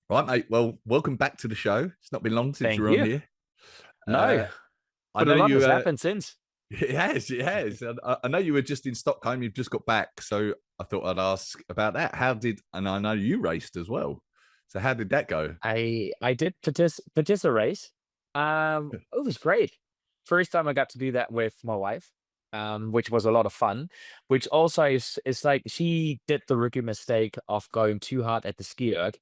Right, mate. Well, welcome back to the show. It's not been long since you Thank were on you. here. No, Uh, I but a know lot you. has happened since. It has, it has. And I know you were just in Stockholm. You've just got back, so I thought I'd ask about that. And I know you raced as well. So how did that go? I did participate race. It was great. First time I got to do that with my wife, which was a lot of fun. Which also is like she did the rookie mistake of going too hard at the ski erg,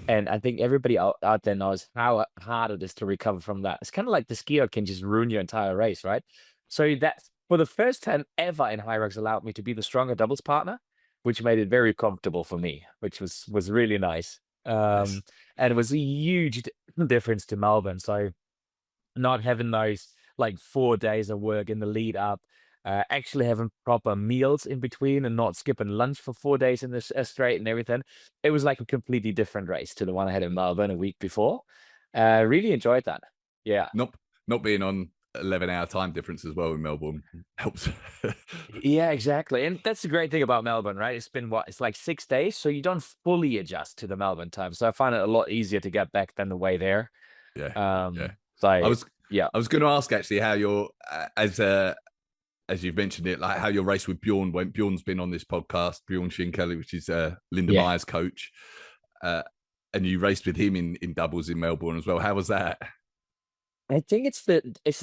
and I think everybody out there knows how hard it is to recover from that. It's kind of like the ski erg can just ruin your entire race, right? So that for the first time ever in HYROX allowed me to be the stronger doubles partner, which made it very comfortable for me, which was really nice. Nice. And it was a huge difference to Melbourne. So not having those like 4 days of work in the lead up, actually having proper meals in between and not skipping lunch for 4 days in this straight and everything. It was like a completely different race to the one I had in Melbourne a week before. Really enjoyed that. Yeah. Not not being on 11-hour time difference as well in Melbourne helps. Yeah, exactly. And that's the great thing about Melbourne, right? It's been what? It's like 6 days. So you don't fully adjust to the Melbourne time. So I find it a lot easier to get back than the way there. Yeah, yeah. I So was yeah. I was going to ask actually how your as you've mentioned it, like how your race with Bjorn went. Bjorn's been on this podcast, Bjorn Shinkelly, which is Linda Yeah. Meyer's coach. Uh, and you raced with him in doubles in Melbourne as well. How was that? I think it's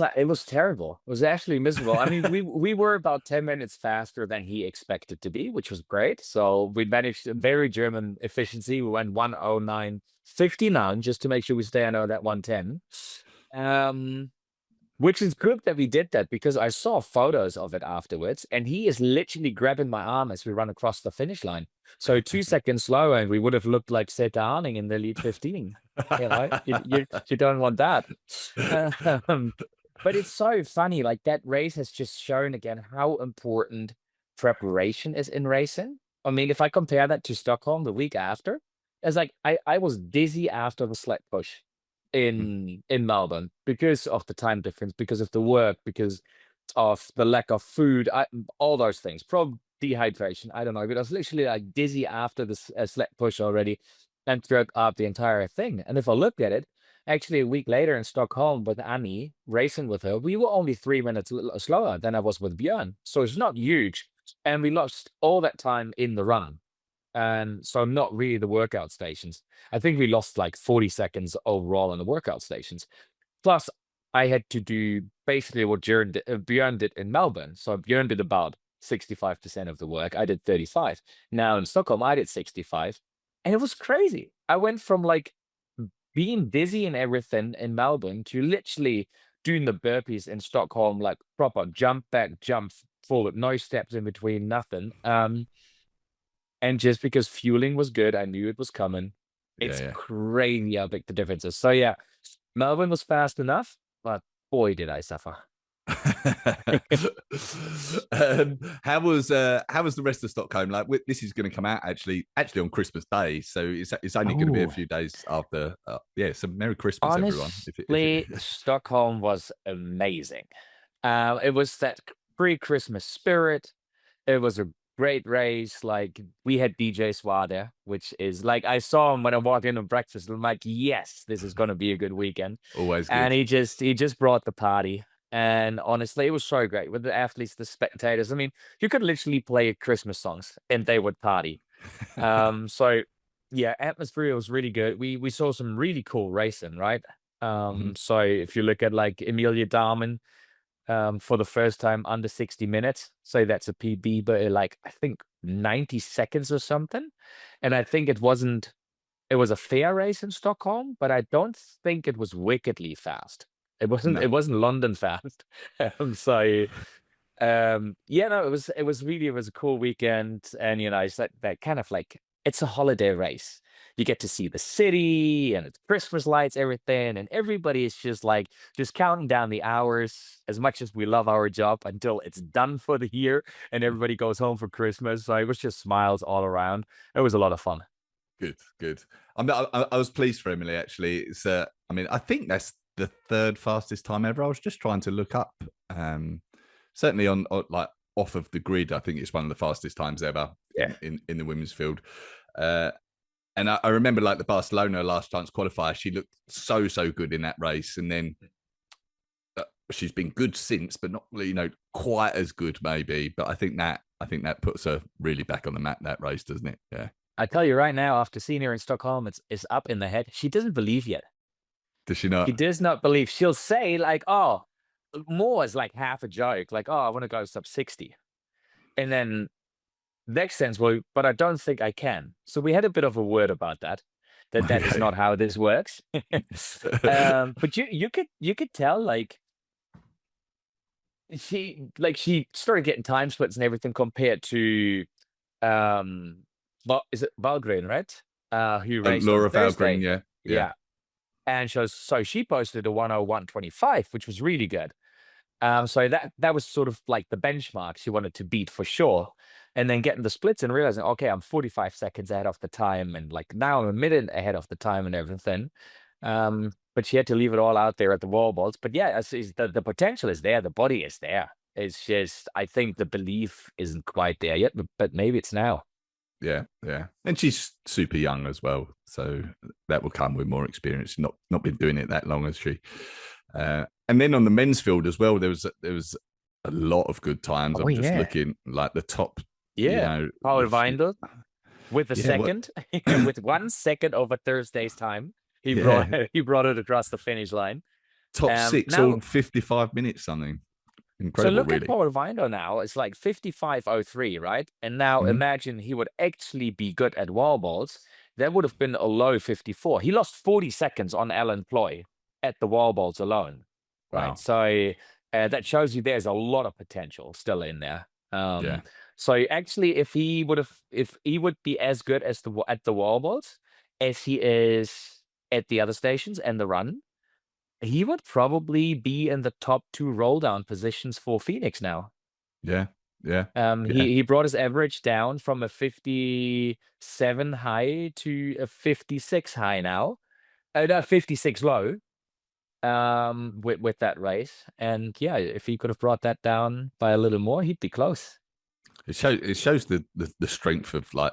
like it was terrible. It was actually miserable. I mean, we were about 10 minutes faster than he expected to be, which was great. So we managed a very German efficiency. We went 109.59 just to make sure we stay under that 110. Um, which is good that we did that because I saw photos of it afterwards, and he is literally grabbing my arm as we run across the finish line. So 2 seconds slower, and we would have looked like Seth Arning in the lead 15. You know, you don't want that. Um, but it's so funny. Like that race has just shown again how important preparation is in racing. I mean, if I compare that to Stockholm the week after, it's like I was dizzy after the sled push in Melbourne because of the time difference, because of the work, because of the lack of food, all those things. Probably dehydration. I don't know, but I was literally like dizzy after this sled push already, and throughout the entire thing. And if I look at it, actually a week later in Stockholm with Annie racing with her, we were only 3 minutes slower than I was with Björn. So it's not huge, and we lost all that time in the run. And so not really the workout stations. I think we lost like 40 seconds overall in the workout stations. Plus, I had to do basically what Björn did in Melbourne. So Björn did about 65% of the work. I did 35. Now in Stockholm, I did 65. And it was crazy. I went from like being dizzy and everything in Melbourne to literally doing the burpees in Stockholm, like proper jump back, jump forward, no steps in between, nothing. And just because fueling was good, I knew it was coming. It's Yeah, crazy how big the difference is. So yeah, Melbourne was fast enough, but boy, did I suffer. yeah. How was the rest of Stockholm? Like this is going to come out actually on Christmas Day, so it's only going to be a Oh, few days after. Yeah, so Merry Christmas, everyone. If it honestly, Stockholm was amazing. It was that pre-Christmas spirit. It was a great race. Like we had DJ Swar there, which is like I saw him when I walked in on breakfast. I'm like, yes, this is gonna be a good weekend. always And good. he just brought the party. And honestly, it was so great with the athletes, the spectators. I mean, you could literally play Christmas songs and they would party. So yeah, atmosphere was really good. We saw some really cool racing, right? Mhm. So if you look at like Emilia Darman, for the first time under 60 minutes. So that's a PB, but like I think 90 seconds or something. And I think it was a fair race in Stockholm, but I don't think it was wickedly fast. It No, wasn't London fast. So yeah, no, it was a cool weekend. And it's that kind of like it's a holiday race. You get to see the city and it's Christmas lights, everything, and everybody is just like just counting down the hours as much as we love our job until it's done for the year and everybody goes home for Christmas. So it was just smiles all around. It was a lot of fun. good, good. I was pleased for Emily actually. It's I mean, I think that's the third fastest time ever. I was just trying to look up. Certainly on like off of the grid, I think it's one of the fastest times ever Yeah. in the women's field. Uh, And I remember like the Barcelona last chance qualifier, she looked so good in that race, and then she's been good since, but not quite as good maybe. But I think that puts her really back on the map, that race, doesn't it? Yeah. I tell you right now, after seeing her in Stockholm, it's up in the head. She doesn't believe yet. Does she She not? does not believe. She'll say like, "Oh, more is like half a joke. Like, oh, I want to go sub 60," and then next sense, well, but I don't think I can. So we had a bit of a word about that. That is Okay. not how this works. But you could tell like she started getting time splits and everything compared to is it Valgren, right? Who raced on Laura Valgren, Thursday. yeah. Yeah. And so she posted a 101.25, which was really good. So that was sort of like the benchmark she wanted to beat for sure. And then getting the splits and realizing, okay, I'm 45 seconds ahead of the time, and like now I'm a minute ahead of the time and everything. But she had to leave it all out there at the wall balls. But yeah, the potential is there, the body is there. It's just I think the belief isn't quite there yet, but maybe it's now. Yeah, and she's super young as well, so that will come with more experience. Not been doing it that long as she. And then on the men's field as well, there was a lot of good times. Oh, I'm just yeah. looking like the top. Yeah, Paul Weindl with a Yeah, second, with 1 second over Thursday's time. He Yeah. brought it across the finish line. top six now- all 55 minutes, something So incredible, look really. at Paul Weindl now. It's like 55.03, right? And now Mhm. imagine he would actually be good at wall balls. That would have been a low 54. He lost 40 seconds on Alan Ploy at the wall balls alone, right? Wow. So that shows you there's a lot of potential still in there. Yeah. So actually, if he would be as good as at the wall balls as he is at the other stations and the run, he would probably be in the top 2 roll down positions for Phoenix now. Yeah. Yeah. He brought his average down from a 57 high to a 56 high now. No, 56 low. With that race, and yeah, if he could have brought that down by a little more, he'd be close. It shows the strength of like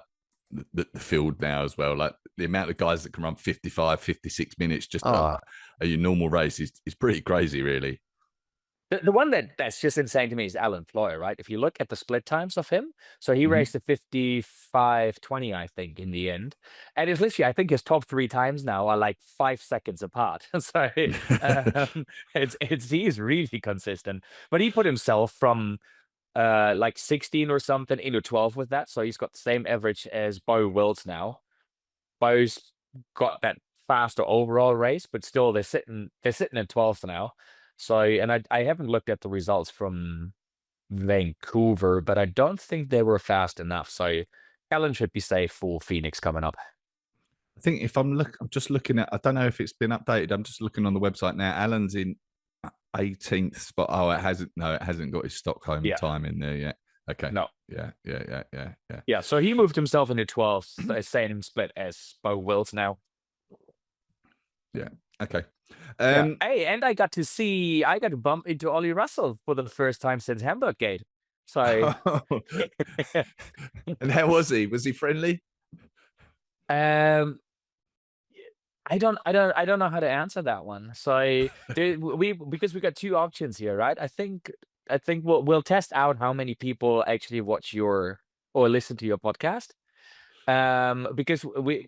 the field now as well. Like the amount of guys that can run 55, 56 minutes just a normal race is pretty crazy, really. The one that's just insane to me is Alan Floyer, right? If you look at the split times of him, so he raced a 55.20, I think, in the end. And it's literally, I think his top 3 times now are like 5 seconds apart. So he's really consistent. But he put himself from like 16 or something into 12 with that. So he's got the same average as Bo Wills now. Bo's got that faster overall race, but still they're sitting in 12th now. So, and I haven't looked at the results from Vancouver, but I don't think they were fast enough. So Alan should be safe for Phoenix coming up. I think if I'm just looking at, I don't know if it's been updated. I'm just looking on the website now. Alan's in 18th spot. Oh, it hasn't got his Stockholm time in there yet. Okay. No. Yeah. Yeah, so he moved himself into 12th, same split as Bo Wills now. Yeah. Okay. Hey, and I got to bump into Ollie Russell for the first time since Hamburg Gate. So and how was he? Was he friendly? I don't know how to answer that one. So because we got 2 options here, right? I think we'll test out how many people actually watch or listen to your podcast. Because we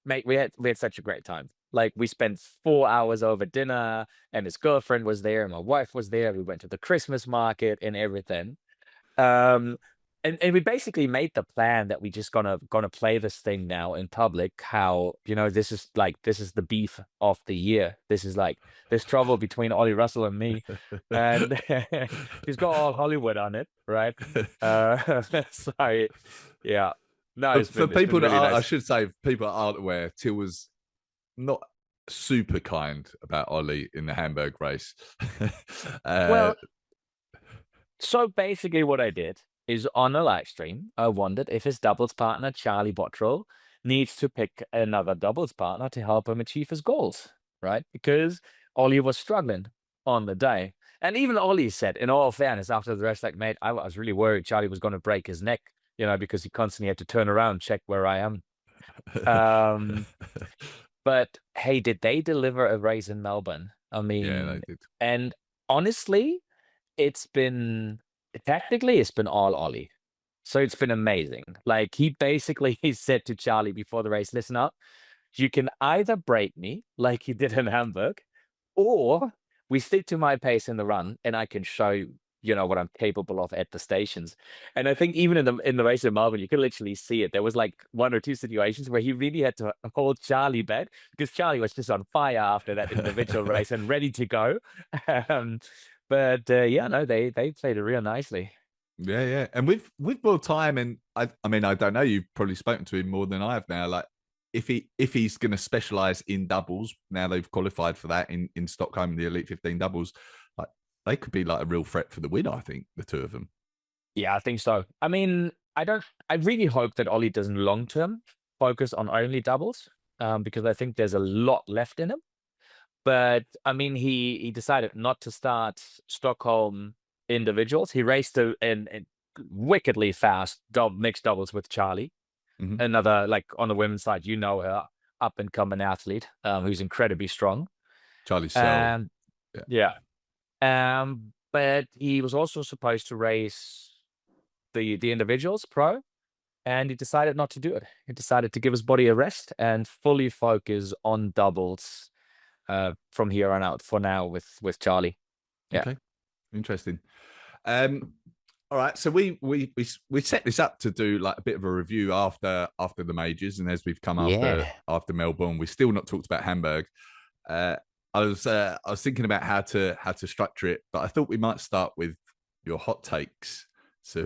had such a great time. Like we spent 4 hours over dinner, and his girlfriend was there, and my wife was there. We went to the Christmas market and everything. And we basically made the plan that we just gonna play this thing now in public. How this is the beef of the year. This is like this trouble between Ollie Russell and me, and he's got all Hollywood on it, right? So yeah, no, For people that really I nice. should say, people that aren't aware, Till was not super kind about Ollie in the Hamburg race. Well, so basically what I did is on a live stream, I wondered if his doubles partner, Charlie Bottrell, needs to pick another doubles partner to help him achieve his goals, right? Because Ollie was struggling on the day. And even Ollie said, in all fairness, after the race, like, mate, I was really worried Charlie was going to break his neck, because he constantly had to turn around, check where I am. Um, but hey, did they deliver a race in Melbourne? I Yeah, they mean, did. and honestly, it's been technically it's been all Ollie. So it's been amazing. Like he basically he said to Charlie before the race, listen up, you can either break me like you did in Hamburg, or we stick to my pace in the run and I can show you, you know, what I'm capable of at the stations. And I think even in the race in Melbourne, you could literally see it. There was like one or two situations where he really had to hold Charlie back because Charlie was just on fire after that individual race and ready to go. Um, but yeah, no, they played it real nicely. Yeah, yeah. And with more time, and I mean, I don't know, you've probably spoken to him more than I have now. Like if he's gonna specialize in doubles, now they've qualified for that in Stockholm, the Elite 15 doubles, like they could be like a real threat for the win, I think, the two of them. Yeah, I think so. I mean, I really hope that Ollie doesn't long term focus on only doubles, because I think there's a lot left in him. But I mean, he decided not to start Stockholm individuals. He raced in wickedly fast mixed doubles with Charlie, Mm-hmm. another like on the women's side, you know, up and coming athlete, who's incredibly strong. Charlie Sell. And Yeah. yeah, but he was also supposed to race the individuals pro, and he decided not to do it. He decided to give his body a rest and fully focus on doubles from here on out for now with Charlie. Yeah. Okay. Interesting. Um, all right, so we set this up to do like a bit of a review after the majors, and as we've come Yeah. after Melbourne, we still not talked about Hamburg. Uh, I was thinking about how to structure it, but I thought we might start with your hot takes. So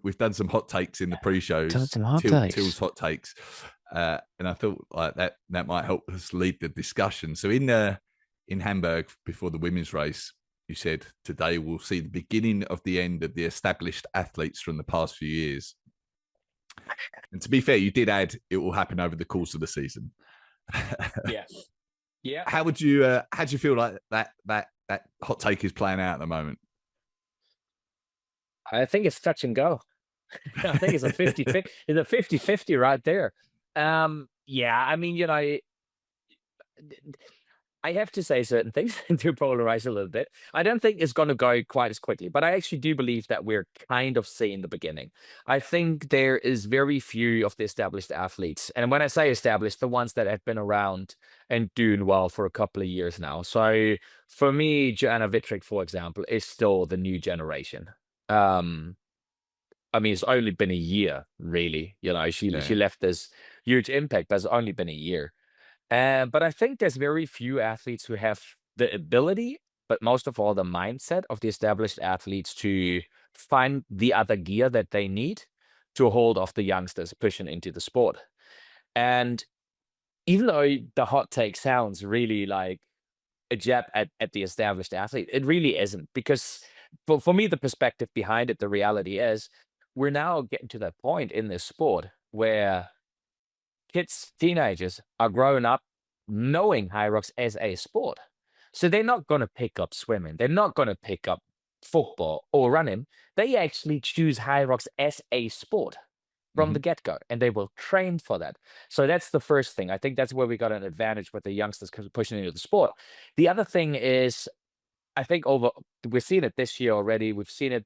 we've done some hot takes in the Tell pre-shows, some hot takes. Till's hot takes, and I thought like that might help us lead the discussion. So in Hamburg before the women's race, you said today we'll see the beginning of the end of the established athletes from the past few years. And to be fair, you did add it will happen over the course of the season. Yeah. Yeah. How do you feel like that hot take is playing out at the moment? I think it's touch and go. I think it's a 50-50. It's a 50-50 right there. Yeah, I mean, you know, I have to say certain things to polarize a little bit. I don't think it's going to go quite as quickly, but I actually do believe that we're kind of seeing the beginning. I think there is very few of the established athletes. And when I say established, the ones that have been around and doing well for a couple of years now. So for me, Joanna Wittrich, for example, is still the new generation. Um, I mean, it's only been a year, really. You know, she Yeah. left this huge impact, but it's only been a year. But I think there's very few athletes who have the ability, but most of all the mindset of the established athletes to find the other gear that they need to hold off the youngsters pushing into the sport. And even though the hot take sounds really like a jab at the established athlete, it really isn't. Because for me, the perspective behind it, the reality is we're now getting to that point in this sport where kids, teenagers are growing up knowing HYROX as a sport. So they're not going to pick up swimming. They're not going to pick up football or running. They actually choose HYROX as a sport from Mm-hmm. the get-go, and they will train for that. So that's the first thing. I think that's where we got an advantage with the youngsters pushing into the sport. The other thing is, I think we've seen it this year already. We've seen it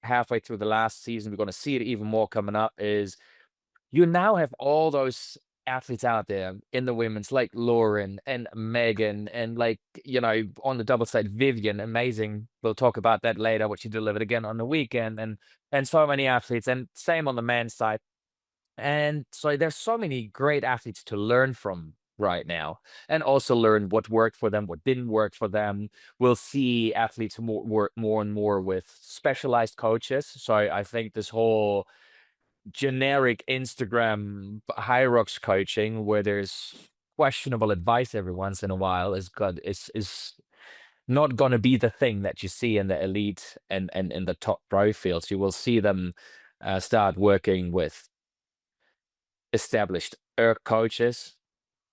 halfway through the last season. We're going to see it even more coming up. Is you now have all those athletes out there in the women's like Lauren and Megan and like, you know, on the double side, Vivian, amazing. We'll talk about that later, what she delivered again on the weekend and so many athletes and same on the men's side. And so there's so many great athletes to learn from right now and also learn what worked for them, what didn't work for them. We'll see athletes work more and more with specialized coaches. So I think this whole generic Instagram HYROX coaching where there's questionable advice every once in a while is not going to be the thing that you see in the elite and in the top pro fields. You will see them start working with established coaches,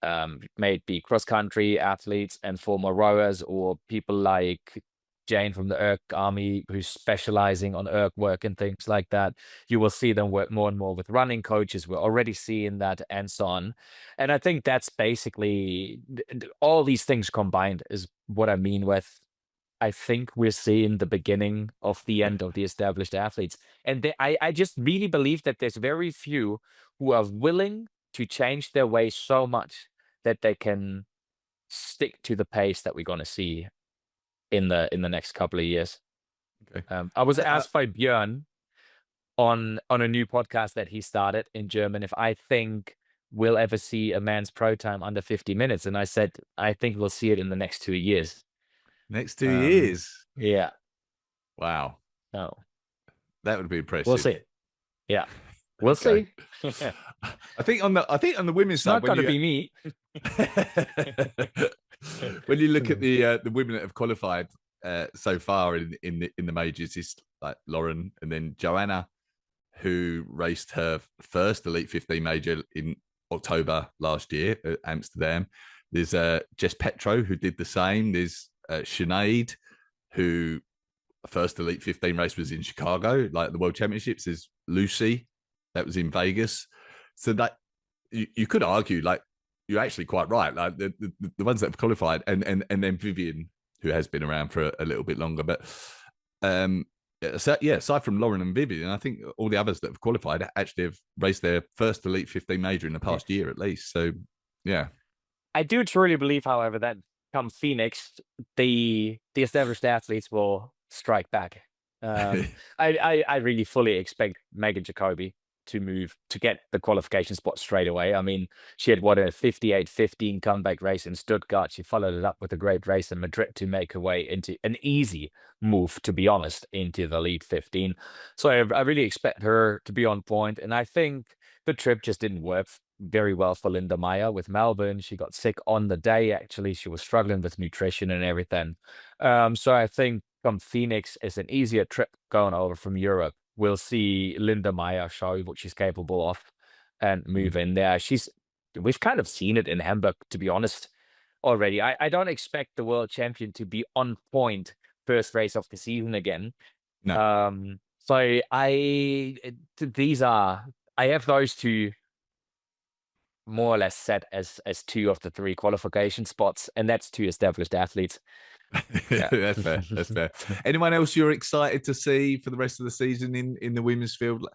may it be cross country athletes and former rowers or people like Jane from the erg army who's specializing on erg work and things like that. You will see them work more and more with running coaches. We're already seeing that and so on. And I think that's basically all these things combined is what I mean with I think we're seeing the beginning of the end of the established athletes. And I just really believe that there's very few who are willing to change their way so much that they can stick to the pace that we're going to see in the next couple of years. Okay. I was Uh, asked by Björn on a new podcast that he started in German if I think we'll ever see a man's pro time under 50 minutes, and I said I think we'll see it in the next 2 years. Next 2 years. Yeah. Wow. Oh, That would be impressive. we'll see. Yeah, we'll Okay. see. I think on the women's It's side, not going to be me. when you look at the women that have qualified so far in the majors, it's like Lauren and then Joanna, who raced her first Elite 15 major in October last year at Amsterdam. There's Jess Petro, who did the same. There's Sinead, who first Elite 15 race was in Chicago, like the World Championships. There's Lucy, that was in Vegas. So that you could argue, like, you're actually quite right. Like the ones that have qualified, and then Vivian, who has been around for a little bit longer. But so, yeah, aside from Lauren and Vivian, I think all the others that have qualified actually have raced their first Elite 15 major in the past year at least. So yeah, I do truly believe, however, that come Phoenix, the established athletes will strike back. I really fully expect Megan Jacoby to move to get the qualification spot straight away. I mean, she had what a 58-15 comeback race in Stuttgart. She followed it up with a great race in Madrid to make her way into an easy move, to be honest, into the lead 15. So I really expect her to be on point. And I think the trip just didn't work very well for Linda Meyer with Melbourne. She got sick on the day, actually. She was struggling with nutrition and everything. So I think come Phoenix is an easier trip going over from Europe. We'll see Linda Meyer show what she's capable of and move in there. We've kind of seen it in Hamburg, to be honest, already. I don't expect the world champion to be on point first race of the season again. no. So I have those two more or less set as two of the three qualification spots, and that's two established athletes. Yeah. That's fair. That's fair. Anyone else you're excited to see for the rest of the season in the women's field?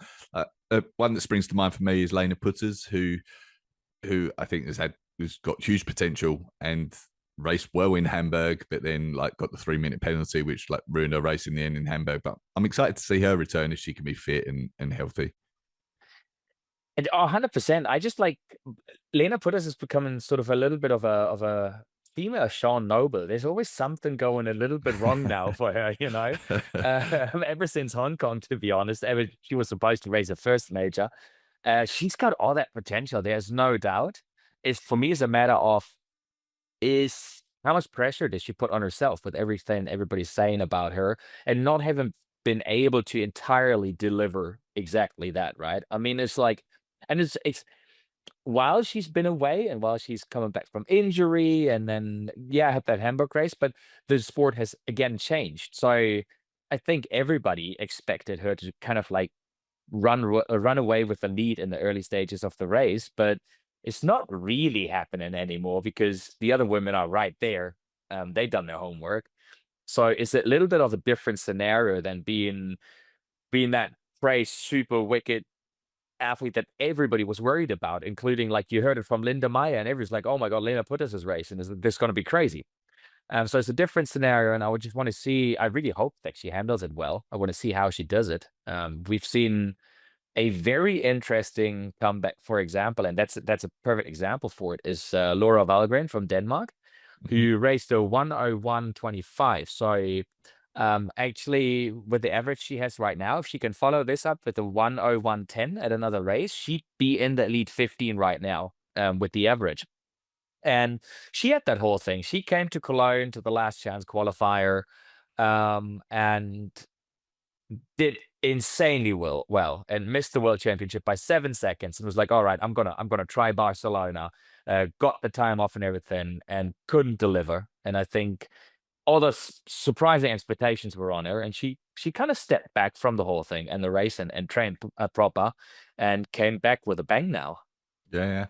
One that springs to mind for me is Lena Putters, who I think has got huge potential and raced well in Hamburg, but then like got the 3-minute penalty, which like ruined her race in the end in Hamburg. But I'm excited to see her return if she can be fit and healthy. And 100%. I just like Lena Putters is becoming sort of a little bit of a female Sean Noble. There's always something going a little bit wrong now for her, you know. Ever since Hong Kong, to be honest, ever she was supposed to race her first major. She's got all that potential. There's no doubt. It's for me, it's a matter of is how much pressure does she put on herself with everything everybody's saying about her and not having been able to entirely deliver exactly that, right? I mean, it's like, and it's while she's been away and while she's coming back from injury and then had that Hamburg race, but the sport has again changed. So I think everybody expected her to kind of like run away with the lead in the early stages of the race, but it's not really happening anymore because the other women are right there. They've done their homework. So it's a little bit of a different scenario than being that phrase super wicked athlete that everybody was worried about, including like you heard it from Linda Meyer, and everyone's like, "Oh my God, Lena Putters is racing. Is this going to be crazy?" So it's a different scenario, and I would just want to see. I really hope that she handles it well. I want to see how she does it. We've seen a very interesting comeback, for example, and that's a perfect example for it. Is Laura Valgren from Denmark, who raced a 1:01:25. So actually, with the average she has right now, if she can follow this up with a 1:01:10 at another race, she'd be in the Elite 15 right now with the average. And she had that whole thing. She came to Cologne to the last chance qualifier and did insanely well and missed the world championship by 7 seconds and was like, all right, I'm gonna try Barcelona. Got the time off and everything and couldn't deliver. And I think all the surprising expectations were on her, and she kind of stepped back from the whole thing and the race and trained proper, and came back with a bang now. Yeah.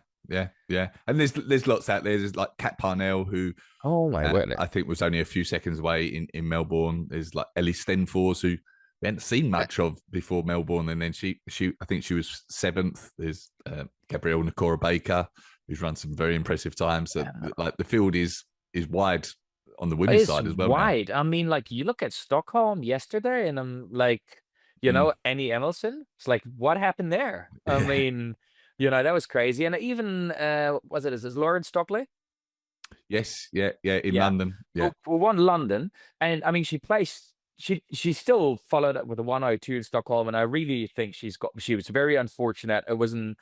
And there's lots out there. There's like Kat Parnell, who Oh my word. I think was only a few seconds away in Melbourne. There's like Ellie Stenfors, who we hadn't seen much of before Melbourne, and then she I think she was seventh. There's Gabrielle Nakora Baker, who's run some very impressive times. So like the field is wide on the women's side as well wide. now. I mean, like you look at Stockholm yesterday, and I'm like, Annie Emerson. It's like, what happened there? I mean, that was crazy. And even was it is Lauren Stockley? Yes, yeah, in London, yeah, who won London, and I mean, she placed. She still followed up with a 102 in Stockholm, and I really think she was very unfortunate. It wasn't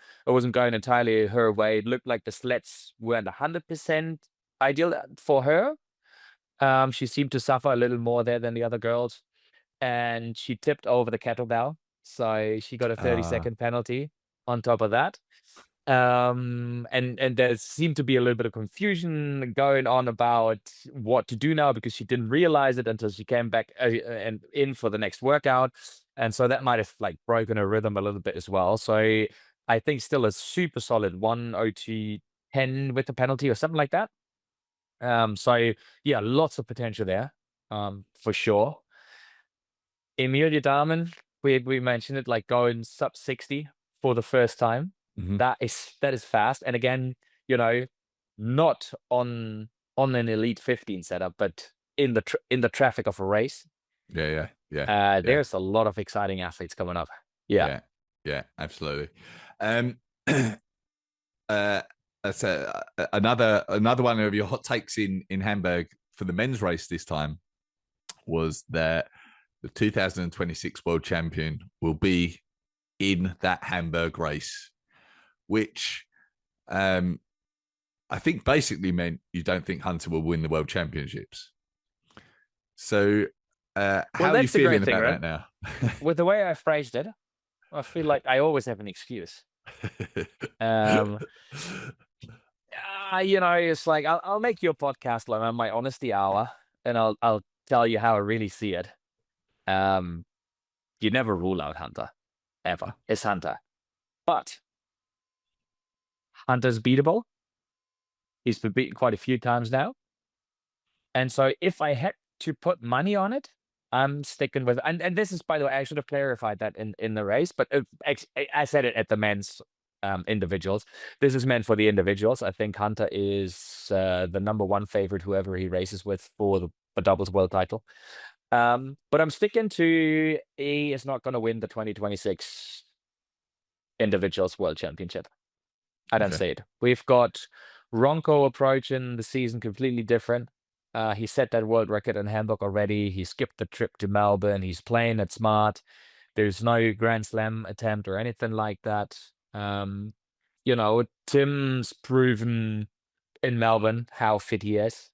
going entirely her way. It looked like the sleds weren't 100% ideal for her. She seemed to suffer a little more there than the other girls, and she tipped over the kettlebell, so she got a 30-second penalty on top of that. And there seemed to be a little bit of confusion going on about what to do now, because she didn't realize it until she came back and in for the next workout, and so that might have like broken her rhythm a little bit as well. So I think still a super solid 102.10 with the penalty or something like that. So yeah, lots of potential there, for sure. Emilia Dahmen, we mentioned it, like going sub 60 for the first time. Mm-hmm. That is fast, and again, not on an elite 15 setup, but in the traffic of a race. Yeah. There's a lot of exciting athletes coming up. Yeah, absolutely. That's another one of your hot takes in Hamburg for the men's race this time was that the 2026 world champion will be in that Hamburg race, which I think basically meant you don't think Hunter will win the world championships. So how are you feeling about that now? With the way I phrased it, I feel like I always have an excuse. It's like I'll make your podcast like my honesty hour, and I'll tell you how I really see it. You never rule out Hunter, ever. It's Hunter, but Hunter's beatable. He's been beaten quite a few times now, and so if I had to put money on it, I'm sticking with. And this is, by the way, I should have clarified that in the race, but I said it at the men's individuals. This is meant for the individuals. I think Hunter is the number one favorite, whoever he races with, for the doubles world title. But I'm sticking to he is not going to win the 2026 individuals world championship. I don't see it. We've got Ronco approaching the season completely different. He set that world record in Hamburg already. He skipped the trip to Melbourne. He's playing it smart. There's no Grand Slam attempt or anything like that. Tim's proven in Melbourne how fit he is,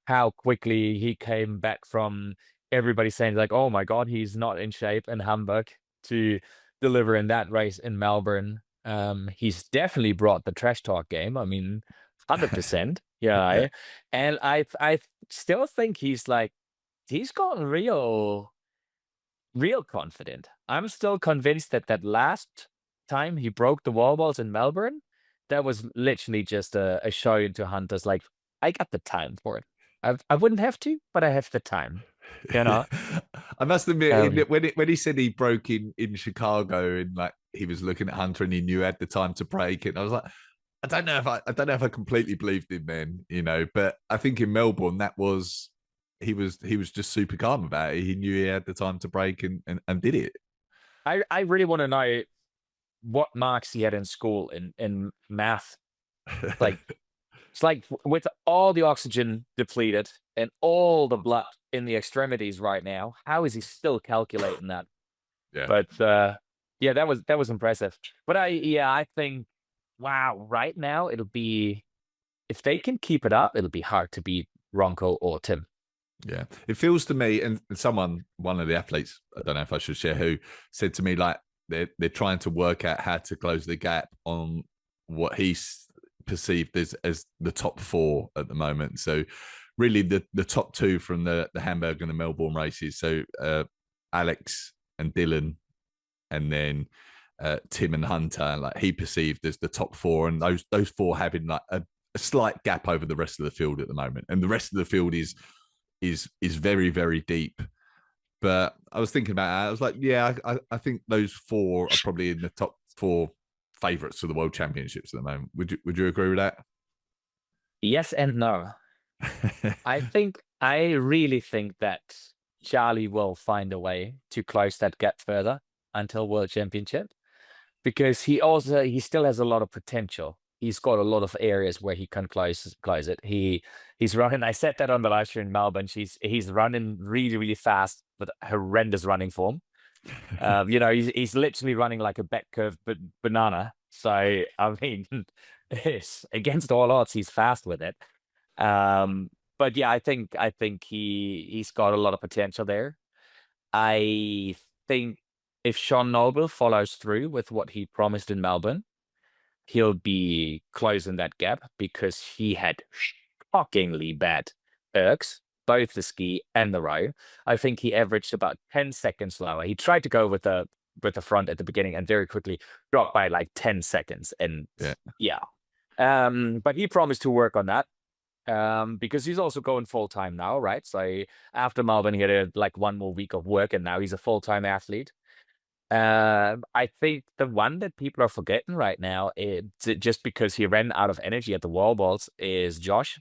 how quickly he came back from everybody saying like, oh my God, he's not in shape in Hamburg, to deliver in that race in Melbourne. He's definitely brought the trash talk game. I mean, 100%. Yeah. And I still think he's gotten real confident. I'm still convinced that last time he broke the wall balls in Melbourne, that was literally just a show into Hunter's like, I got the time for it. I wouldn't have to, but I have the time. I must admit, when he said he broke in Chicago, and like he was looking at Hunter and he knew he had the time to break it, I was like, I don't know if I completely believed him then, but I think in Melbourne he was just super calm about it. He knew he had the time to break and did it. I really want to know what marks he had in school in math. It's like with all the oxygen depleted and all the blood in the extremities right now, how is he still calculating that? Yeah. But that was impressive. But I think, wow, right now it'll be, if they can keep it up, it'll be hard to beat Ronco or Tim. Yeah, it feels to me, and one of the athletes, I don't know if I should share who, said to me like they're trying to work out how to close the gap on what he's perceived as the top four at the moment. So really the top two from the Hamburg and the Melbourne races. So Alex and Dylan, and then Tim and Hunter, like he perceived as the top four, and those four having like a slight gap over the rest of the field at the moment, and the rest of the field is very, very deep. But I was thinking about it. I was like, yeah, I think those four are probably in the top four favourites for the World Championships at the moment. Would you agree with that? Yes and no. I really think that Charlie will find a way to close that gap further until World Championship, because he still has a lot of potential. He's got a lot of areas where he can close it. He's running. I said that on the live stream in Melbourne. He's running really, really fast with horrendous running form. He's literally running like a back curve banana. So I mean, it's against all odds. He's fast with it. But yeah, I think he's got a lot of potential there. I think if Sean Noble follows through with what he promised in Melbourne, he'll be closing that gap, because he had shockingly bad ergs, both the ski and the row. I think he averaged about 10 seconds lower. He tried to go with the front at the beginning and very quickly dropped by like 10 seconds. And yeah. But he promised to work on that. Because he's also going full-time now, right? So after Melbourne, he had like one more week of work, and now he's a full-time athlete. I think the one that people are forgetting right now, just because he ran out of energy at the wall balls, is Josh.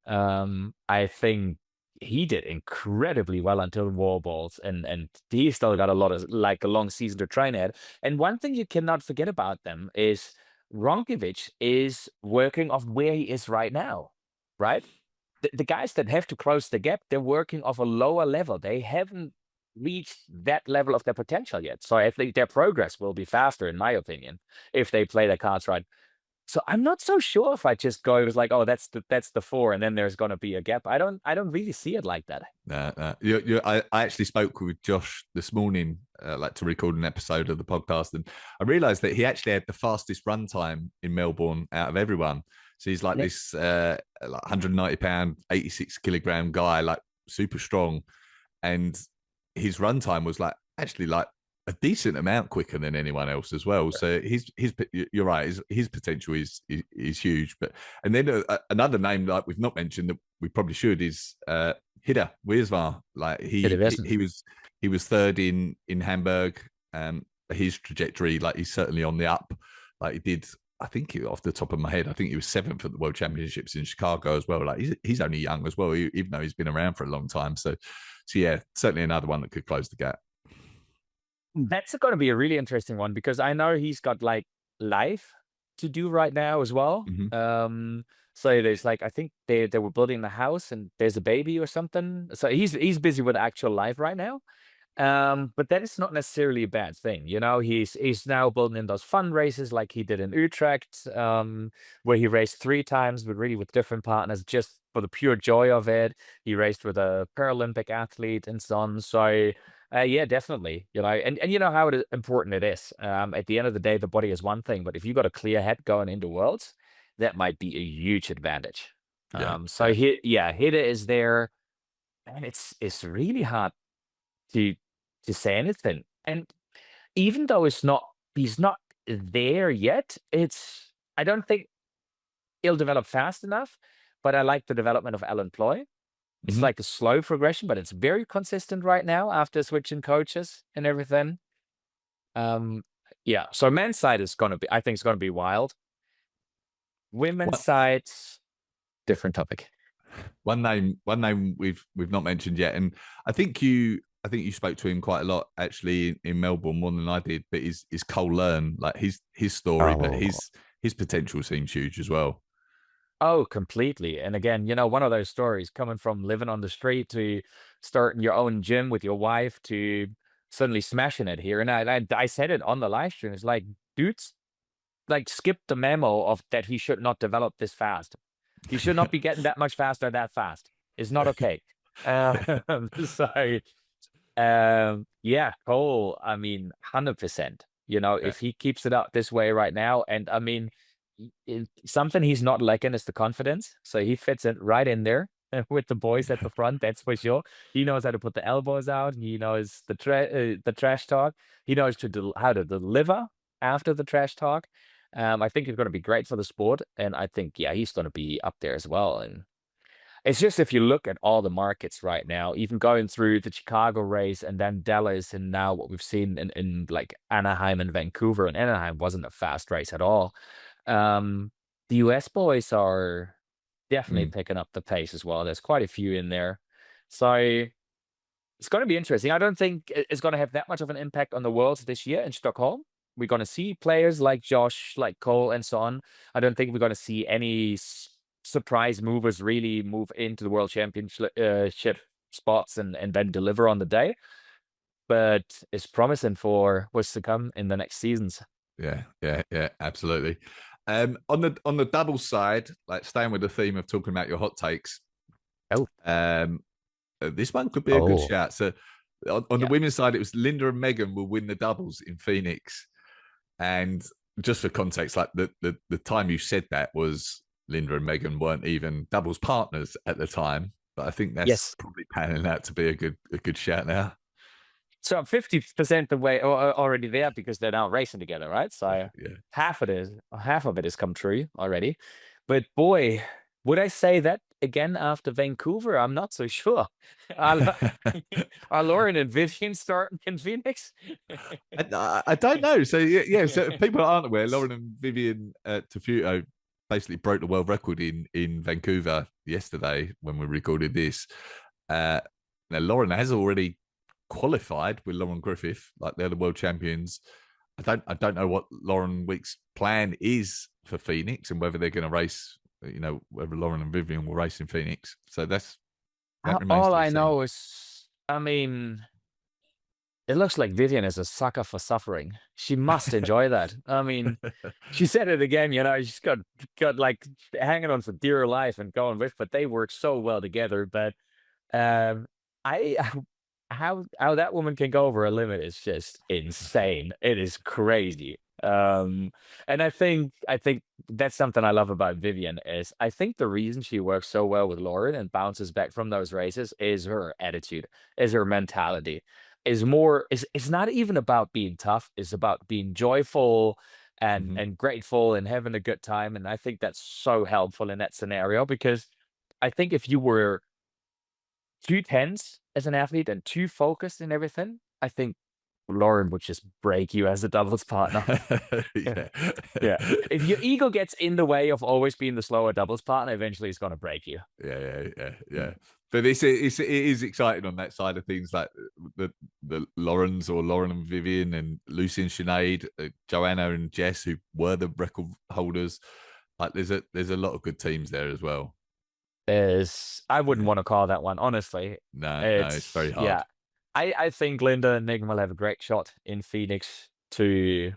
I think he did incredibly well until wall balls, and he still got a long season to train at. And one thing you cannot forget about them is Ronkovic is working off where he is right now, right? The guys that have to close the gap, they're working off a lower level. They haven't reached that level of their potential yet. So I think their progress will be faster, in my opinion, if they play their cards right. So I'm not so sure if I just go, it was like, oh, that's the four, and then there's going to be a gap. I don't really see it like that. I actually spoke with Josh this morning, like to record an episode of the podcast, and I realised that he actually had the fastest run time in Melbourne out of everyone. So he's like this like 190-pound, 86-kilogram guy, like super strong, and his run time was like actually like a decent amount quicker than anyone else as well. So you're right. His potential is huge. But and then another name like we've not mentioned that we probably should is Hidde Wiersma. Like he was third in Hamburg. His trajectory, like he's certainly on the up. Like he did, I think off the top of my head, I think he was seventh at the World Championships in Chicago as well. Like he's only young as well, even though he's been around for a long time. So yeah, certainly another one that could close the gap. That's going to be a really interesting one, because I know he's got like life to do right now as well. So there's like, I think they were building the house and there's a baby or something. So he's busy with actual life right now. But that is not necessarily a bad thing. He's now building in those fundraisers like he did in Utrecht, where he raced 3 times, but really with different partners, just for the pure joy of it. He raced with a Paralympic athlete and so on. So yeah, definitely. And you know how important it is. At the end of the day, the body is one thing, but if you got a clear head going into Worlds, that might be a huge advantage. Hidde is there, and it's really hard to say anything. And even though he's not there yet, I don't think he'll develop fast enough. But I like the development of Alan Ploy. It's like a slow progression, but it's very consistent right now after switching coaches and everything. Yeah. So men's side I think it's gonna be wild. Women's side, different topic. One name we've not mentioned yet, and I think you spoke to him quite a lot actually in Melbourne, more than I did. But is Cole Learn, like his story, but his potential seems huge as well. Oh, completely. And again, one of those stories coming from living on the street to starting your own gym with your wife to suddenly smashing it here. And I said it on the live stream. It's like, dudes, like skip the memo of that he should not develop this fast. He should not be getting that much faster that fast. It's not okay. Yeah, Cole, I mean, 100%. If he keeps it up this way right now, and I mean, something he's not lacking is the confidence. So he fits it right in there with the boys at the front. That's for sure. He knows how to put the elbows out. He knows the trash talk. He knows how to deliver after the trash talk. I think it's going to be great for the sport, and I think he's going to be up there as well. And it's just if you look at all the markets right now, even going through the Chicago race and then Dallas, and now what we've seen in like Anaheim and Vancouver, and Anaheim wasn't a fast race at all. The US boys are definitely Mm. picking up the pace as well. There's quite a few in there. So it's going to be interesting. I don't think it's going to have that much of an impact on the Worlds this year in Stockholm. We're going to see players like Josh, like Cole, and so on. I don't think we're going to see any surprise movers really move into the World Championship ship spots and then deliver on the day. But it's promising for what's to come in the next seasons. Yeah, absolutely. On the double side, like staying with the theme of talking about your hot takes, Oh, this one could be a good oh, shout. So on the yeah. women's side, it was Linda and Megan will win the doubles in Phoenix. And just for context, like the time you said that was Linda and Megan weren't even doubles partners at the time. But I think that's Yes. probably panning out to be a good shout now. So I'm 50% the way already there because they're now racing together, right? So Yeah. half of it has come true already. But boy, would I say that again after Vancouver? I'm not so sure. Are, are Lauren and Vivian starting in Phoenix? I don't know. So yeah. So if people aren't aware, Lauren and Vivian Tafuto basically broke the world record in Vancouver yesterday when we recorded this. Now Lauren has already qualified with Lauren Griffith, like they're the world champions. I don't know what Lauren Week's plan is for Phoenix and whether they're going to race. Whether Lauren and Vivian will race in Phoenix. So that remains All to be I seen. know is, I mean, it looks like Vivian is a sucker for suffering. She must enjoy that. I mean, she said it again, she's got like hanging on for dear life and going with, but they work so well together. But I how that woman can go over a limit is just insane. It is crazy. And I think that's something I love about Vivian is I think the reason she works so well with Lauren and bounces back from those races is her attitude, is her mentality. Is it's not even about being tough, it's about being joyful and Mm-hmm. and grateful and having a good time. And I think that's so helpful in that scenario because I think if you were too tense as an athlete and too focused in everything, I think Lauren would just break you as a doubles partner. Yeah. Yeah. If your ego gets in the way of always being the slower doubles partner, eventually it's gonna break you. Yeah. But it is exciting on that side of things, like the Laurens or Lauren and Vivian and Lucy and Sinead, Joanna and Jess, who were the record holders. Like there's a lot of good teams there as well. I wouldn't Yeah. want to call that one, honestly. No, it's It's very hard. yeah. I think Linda and Megan will have a great shot in Phoenix to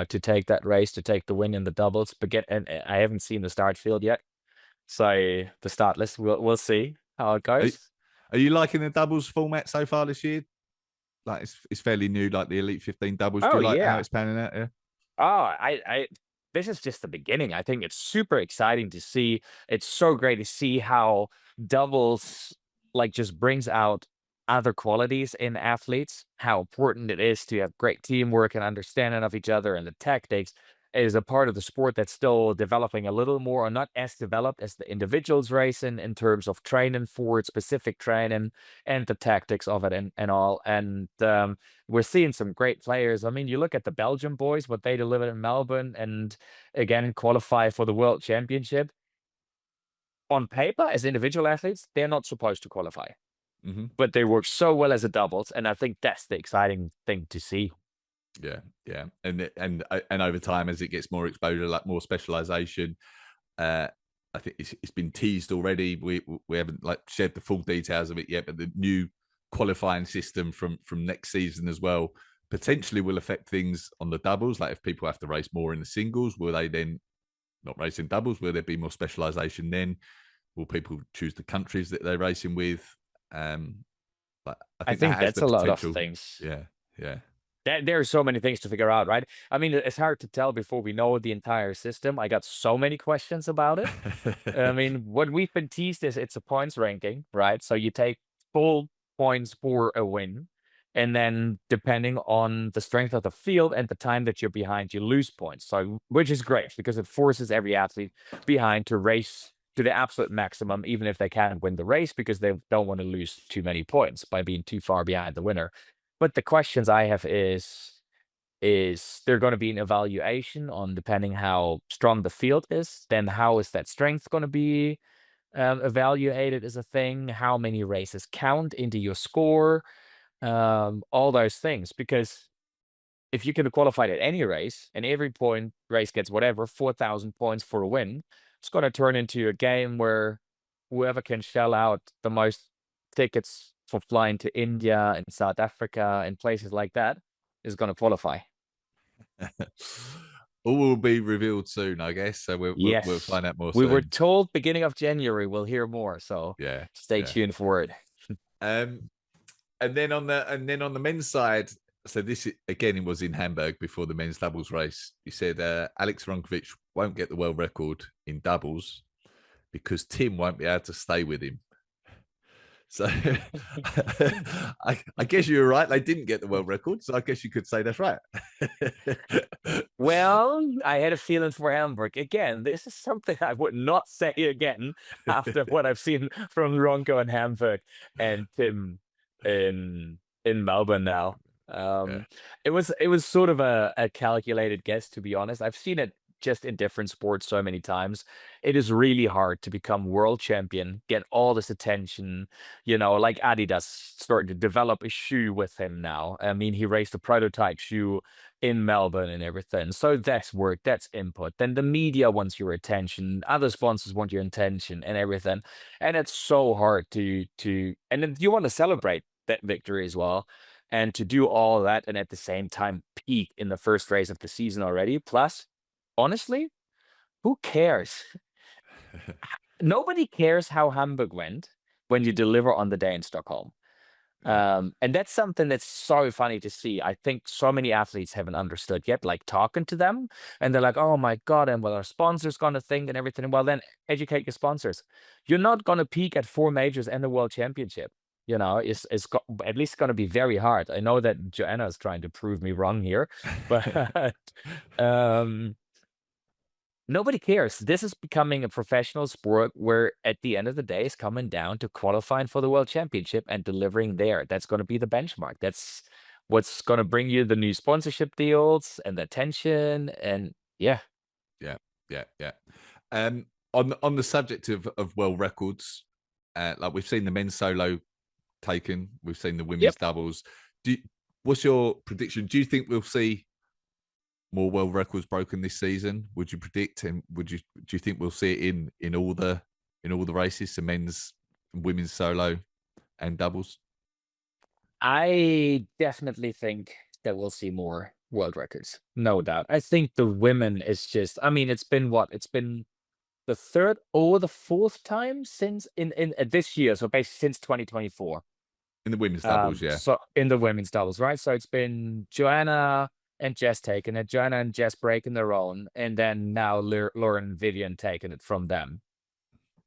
take that race, to take the win in the doubles. But I haven't seen the start field yet. So the start list, we'll see how it Are, goes. are you liking the doubles format so far this year? Like it's fairly new, like the Elite 15 doubles. Do Oh you like how yeah. it's panning out? Yeah. Oh, I this is just the beginning. I think it's super exciting to see. It's so great to see how doubles like just brings out other qualities in athletes, how important it is to have great teamwork and understanding of each other, and the tactics is a part of the sport that's still developing a little more or not as developed as the individuals racing in terms of training for it, specific training and the tactics of it and all. And we're seeing some great players. I mean, you look at the Belgian boys, what they delivered in Melbourne, and again qualify for the World Championship. On paper, as individual athletes, they're not supposed to qualify, Mm-hmm. but they work so well as a doubles, and I think that's the exciting thing to see. Yeah, and over time as it gets more exposure, like more specialization, I think it's been teased already. We haven't like shared the full details of it yet, but the new qualifying system from next season as well potentially will affect things on the doubles. Like if people have to race more in the singles, will they then not race in doubles? Will there be more specialization then? Will people choose the countries that they're racing with? But I I think that think has that's the a lot of potential. things. Yeah, yeah. There are so many things to figure out, right? I mean, it's hard to tell before we know the entire system. I got so many questions about it. I mean, what we've been teased is it's a points ranking, right? So you take full points for a win, and then depending on the strength of the field and the time that you're behind, you lose points. So, which is great because it forces every athlete behind to race to the absolute maximum, even if they can't win the race because they don't want to lose too many points by being too far behind the winner. But the questions I have is there going to be an evaluation on depending how strong the field is? Then how is that strength going to be evaluated as a thing? How many races count into your score? All those things. Because if you can qualify at any race and every point race gets whatever 4,000 points for a win, it's going to turn into a game where whoever can shell out the most tickets for flying to India and South Africa and places like that is going to qualify. All will be revealed soon, I guess. So we'll Yes. find out more We soon. were told beginning of January we'll hear more, so Yeah. stay tuned for it. And then on the men's side, so this again, it was in Hamburg before the men's doubles race. You said Alex Ronkovic won't get the world record in doubles because Tim won't be able to stay with him. So I guess you were right. They didn't get the world record. So I guess you could say that's right. Well, I had a feeling for Hamburg. Again, this is something I would not say again after what I've seen from Ronco in Hamburg and Tim in Melbourne now. Yeah. It was sort of a calculated guess, to be honest. I've seen it just in different sports so many times. It is really hard to become world champion, get all this attention, like Adidas starting to develop a shoe with him now. I mean, he raced a prototype shoe in Melbourne and everything. So that's work, that's input. Then the media wants your attention, other sponsors want your attention and everything. And it's so hard and then you want to celebrate that victory as well. And to do all that and at the same time peak in the first race of the season already. Plus, honestly, who cares? Nobody cares how Hamburg went when you deliver on the day in Stockholm. And that's something that's so funny to see. I think so many athletes haven't understood yet, like talking to them, and they're like, oh my God, and well, our sponsors gonna think and everything. Well, then educate your sponsors. You're not gonna peak at 4 majors and the world championship. At least gonna be very hard. I know that Joanna is trying to prove me wrong here, but nobody cares. This is becoming a professional sport where at the end of the day it's coming down to qualifying for the world championship and delivering there. That's going to be the benchmark. That's what's going to bring you the new sponsorship deals and the attention. And yeah. Yeah. On the subject of world records, like we've seen the men's solo taken, we've seen the women's doubles. What's your prediction? Do you think we'll see more world records broken this season? Would you predict, and do you think we'll see it in all the races, so men's and women's solo and doubles? I definitely think that we'll see more world records. No doubt. I think the women is just, I mean, it's been what? It's been the third or the fourth time since in this year. So basically since 2024. In the women's doubles, yeah. So in the women's doubles, right? So it's been Joanna and Jess taking it, Joanna and Jess breaking their own, and then now Lauren and Vivian taking it from them.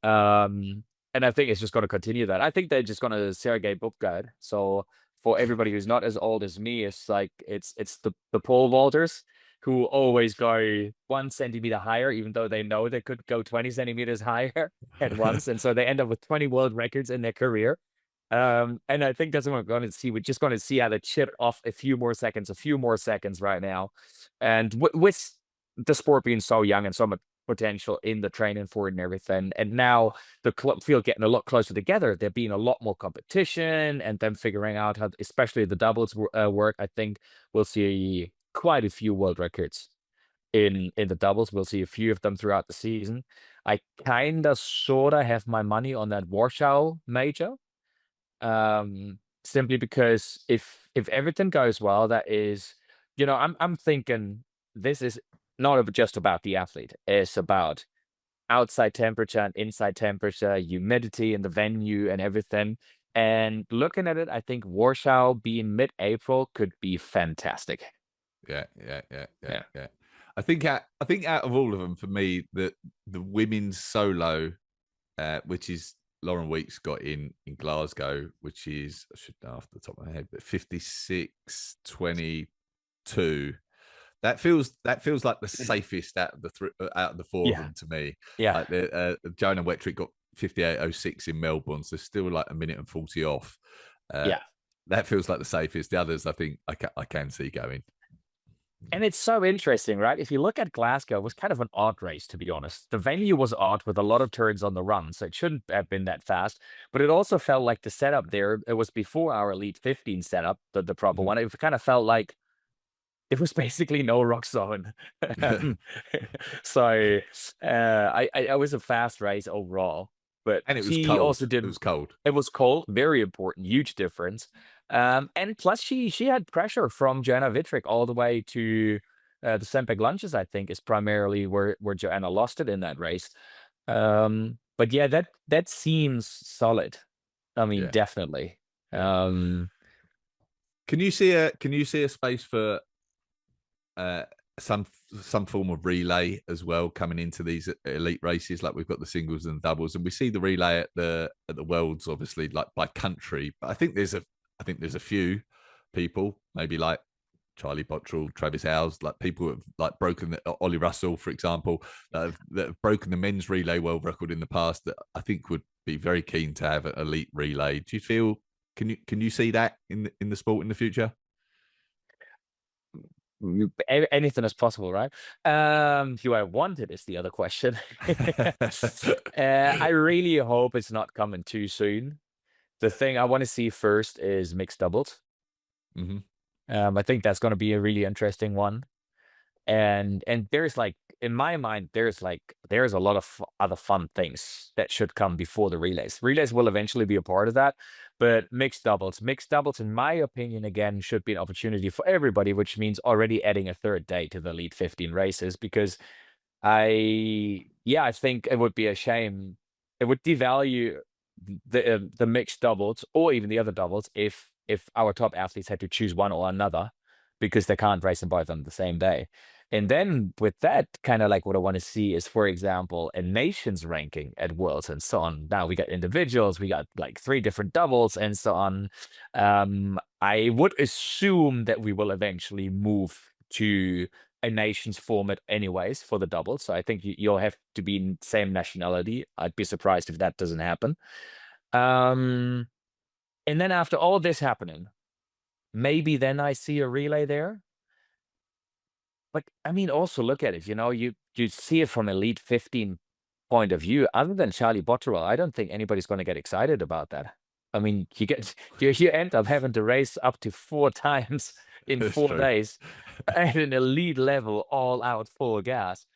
And I think it's just going to continue that. I think they're just going to Sergei Bubka. So for everybody who's not as old as me, it's like it's the pole vaulters who always go 1 centimeter higher, even though they know they could go 20 centimeters higher at once, and so they end up with 20 world records in their career. And I think that's what we're going to see. We're just going to see how they chip off a few more seconds right now. And with the sport being so young and so much potential in the training for it and everything, and now the club field getting a lot closer together, there being a lot more competition and them figuring out how, especially the doubles work. I think we'll see quite a few world records in the doubles. We'll see a few of them throughout the season. I kind of sort of have my money on that Warsaw major. Simply because if everything goes well, that is, I'm thinking this is not just about the athlete. It's about outside temperature and inside temperature, humidity in the venue and everything. And looking at it, I think Warsaw being mid-April could be fantastic. Yeah, yeah, yeah, yeah, Yeah. yeah. I think out of all of them, for me, the women's solo, which is Lauren Weeks got in Glasgow, which is, I should know off the top of my head, but 56:22. That feels like the safest out of the four of Yeah. them to me. Yeah. Like the Jonah Wetrick got 58:06 in Melbourne, so still like a minute and 40 off. Uh, Yeah. that feels like the safest. The others, I think I can see going. And it's so interesting, right? If you look at Glasgow, it was kind of an odd race, to be honest. The venue was odd with a lot of turns on the run, so it shouldn't have been that fast. But it also felt like the setup there, it was before our Elite 15 setup, the proper Mhm. one. It kind of felt like it was basically no rock zone. So I was a fast race overall, but And it was she also cold. It did. was cold. It was cold, very important, huge difference. And plus she had pressure from Joanna Vitrick all the way to the Sempeg lunches. I think is primarily where Joanna lost it in that race. But yeah, that seems solid. I mean, Yeah, definitely. yeah. Um, Can you see a space for uh, some some form of relay as well coming into these elite races? Like we've got the singles and doubles, and we see the relay at the worlds, obviously, like by country. But I think there's a few people, maybe like Charlie Bottrell, Travis Howes, like people who have like broken Ollie Russell, for example, that have broken the men's relay world record in the past. That I think would be very keen to have an elite relay. Do you feel? Can you see that in the sport in the future? Anything is possible, right? Do I want it is the other question. I really hope it's not coming too soon. The thing I want to see first is mixed doubles. Hmm. I think that's going to be a really interesting one. And there's like in my mind there's a lot of other fun things that should come before the relays will eventually be a part of that, but mixed doubles in my opinion again should be an opportunity for everybody, which means already adding a third day to the lead 15 races, because I think it would be a shame. It would devalue the mixed doubles or even the other doubles if our top athletes had to choose one or another, because they can't race them both on the same day. And then with that, kind of like what I want to see is, for example, a nations ranking at Worlds and so on. Now we got individuals, we got like 3 different doubles and so on. I would assume that we will eventually move to a nations format anyways for the doubles. So I think you'll have to be in same nationality. I'd be surprised if that doesn't happen. Um, and then after all this happening, maybe then I see a relay there. But I mean, also look at it. You see it from Elite 15 point of view. Other than Charlie Botterill, I don't think anybody's going to get excited about that. I mean, you end up having to race up to 4 times in That's four true. days at an elite level, all out full gas.